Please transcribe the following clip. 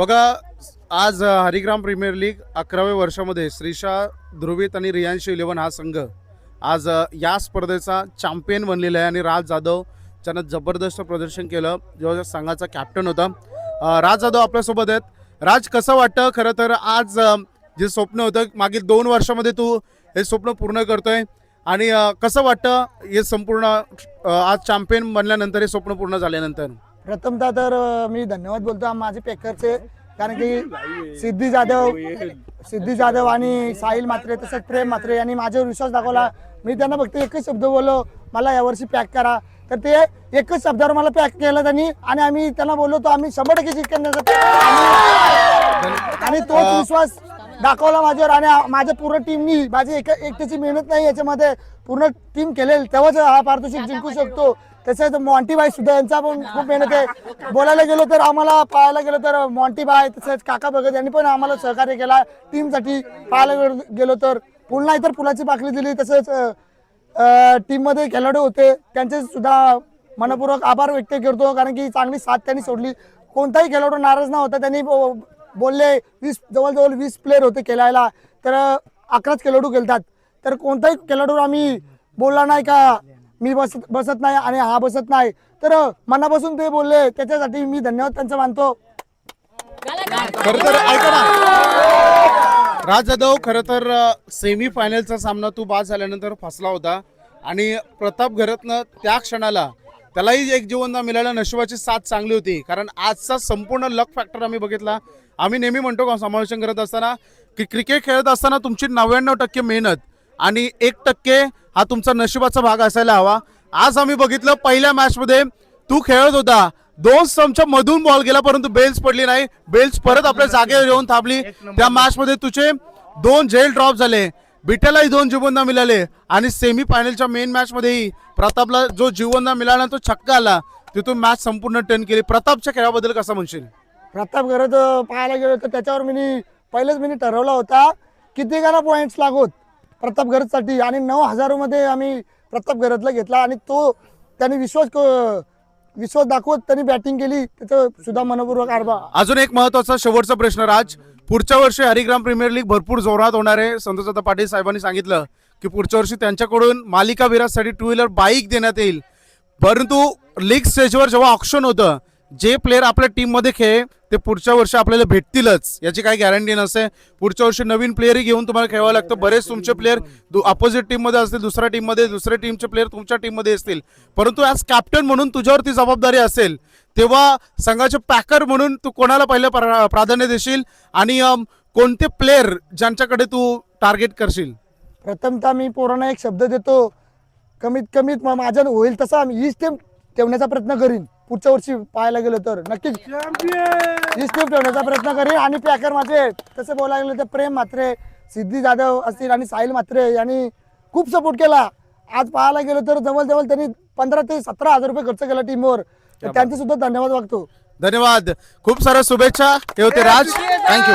बघा आज Harigram premier league 11व्या वर्षामध्ये श्रीशा, ध्रुवित आणि रियांश 11 हा संघ आज या स्पर्धेचा चॅम्पियन बनलेला आहे आणि राज जाधव ज्यानं जबरदस्त प्रदर्शन केलं, जो संघाचा कॅप्टन होता. राज जाधव आपल्यासोबत आहेत. राज, कसं वाटतं खरं तर आज जे स्वप्न होतं मागील 2 वर्षामध्ये तू हे स्वप्न पूर्ण करतोय आणि कसं वाटतं हे संपूर्ण आज चॅम्पियन बनल्यानंतर हे स्वप्न पूर्ण झाल्यानंतर? प्रथमतः तर मी धन्यवाद बोलतो माझे पेकरचे, कारण की सिद्धी जाधव आणि साहिल म्हात्रे तसंच प्रेम म्हात्रे यांनी माझ्यावर विश्वास दाखवला. मी त्यांना फक्त एकच शब्द बोललो, मला यावर्षी पॅक करा. तर ते एकच शब्दावर मला पॅक केलं त्यांनी आणि आम्ही त्यांना बोललो तो आम्ही 100% जिंकण्यासाठी आणि तोच विश्वास दाखवला माझ्यावर. आणि माझ्या पूर्ण टीमनी, माझी एकट्याची मेहनत नाही याच्यामध्ये, पूर्ण टीम केलेली, तेव्हाच हा पारितोषिक जिंकू शकतो. तसेच मॉन्टी भाई सुद्धा यांचा पण खूप मेहनत आहे. बोलायला गेलो तर आम्हाला पाहायला गेलो तर मॉन्टी भाई तसेच काका भगत यांनी पण आम्हाला सहकार्य केला टीमसाठी. पाहायला गेलो तर पुन्हा इतर फुलाची पाकळी दिली. तसेच टीम मध्ये खेळाडू होते त्यांचे सुद्धा मनपूर्वक आभार व्यक्त करतो, कारण की चांगली साथ त्यांनी सोडली. कोणताही खेळाडू नाराज न होता. त्यांनी बोलले जवळजवळ 20 प्लेयर होते खेळायला, तर 11च खेळाडू खेळतात. तर कोणताही खेळाडू आम्ही बोलला नाही का मी बसत नाही आणि हा बसत नाही, तर मनापासून ते बोलले, त्याच्यासाठी मी धन्यवाद त्यांचा मानतो. खरं तर ऐका ना राज जाधव, खरं तर सेमी फायनलचा सामना तू बाद झाल्यानंतर फसला होता आणि प्रताप घरतनं त्या क्षणाला त्यालाही एक जीवनदान मिळालं. नशिबाची साथ चांगली होती, कारण आजचा संपूर्ण लक फॅक्टर आम्ही बघितला. आम्ही नेहमी म्हणतो का समालोचन करत असताना की क्रिकेट खेळत असताना तुमची 99% मेहनत आणि 1% हा तुमचा नशिबाचा भाग असायला हवा. आज आम्ही बघितलं पहिल्या मॅचमध्ये तू खेळत होता, 2 स्टंपच्या मधून बॉल गेला परंतु बेल्स पडली नाही. बेल्स परत आपल्या जागेवर येऊन थांबली. त्या मॅचमध्ये तुझे 2 झेल ड्रॉप झाले, बिटालाही 2 जीवनदान मिळाले आणि सेमी फायनलच्या मेन मॅच मध्येही प्रतापला जो जीवनदान मिळाला तो छक्का आला, तिथून मॅच संपूर्ण टर्न केली. प्रतापच्या खेळाबद्दल कसं म्हणशील? प्रताप घरत पाहायला गेलो तर त्याच्यावर पहिलेच ठरवला होता किती गाणं पॉईंट्स लागोत प्रताप घरतसाठी, आणि 9,000 मध्ये आम्ही प्रताप घरतला घेतला आणि तो त्यांनी विश्वास दाखवत त्यांनी बॅटिंग केली. त्याचं सुद्धा मनपूर्वक आभार. अजून एक महत्वाचा शेवटचा प्रश्न राज, पुढच्या वर्षी हरिग्राम प्रीमियर लीग भरपूर जोरात होणार आहे. संतोष पाटील साहेबांनी सांगितलं की पुढच्या वर्षी त्यांच्याकडून मालिका विरासाठी 2 व्हीलर बाईक देण्यात येईल. परंतु लीग स्टेजवर जेव्हा ऑक्शन होतं, जे प्लेयर आपल्या टीम मध्ये खेळ ते पुढच्या वर्षी आपल्याला भेटतीलच याची काही गॅरंटी नसते. पुढच्या वर्षी नवीन प्लेयरही घेऊन तुम्हाला खेळावं लागतं. बरेच तुमचे प्लेयर अपोजिट टीम मध्ये असतील, दुसऱ्या टीम मध्ये, दुसऱ्या टीमचे प्लेयर तुमच्या टीम मध्ये असतील, परंतु ॲज कॅप्टन म्हणून तुझ्यावरती जबाबदारी असेल, तेव्हा संघाचे पॅकर म्हणून तू कोणाला पहिलं प्राधान्य देशील आणि कोणते प्लेयर ज्यांच्याकडे तू टार्गेट करशील? प्रथमतः मी पोरांना एक शब्द देतो, कमीत कमीत माझ्यानं होईल तसा हीच टीम ठेवण्याचा प्रयत्न करीन. पुढच्या वर्षी पाहायला गेलो तर नक्कीच हीच टीम ठेवण्याचा प्रयत्न करीन. आणि पॅकर माझे तसं बोलायला गेलं तर प्रेम म्हात्रे, सिद्धी जाधव असतील आणि साहिल म्हात्रे यांनी खूप सपोर्ट केला. आज पाहायला गेलो तर जवळजवळ त्यांनी 15,000 ते 17,000 रुपये खर्च केला टीमवर, तर त्यांचे सुद्धा धन्यवाद मागतो. धन्यवाद, खूप साऱ्या शुभेच्छा. हे होते राज, थँक्यू.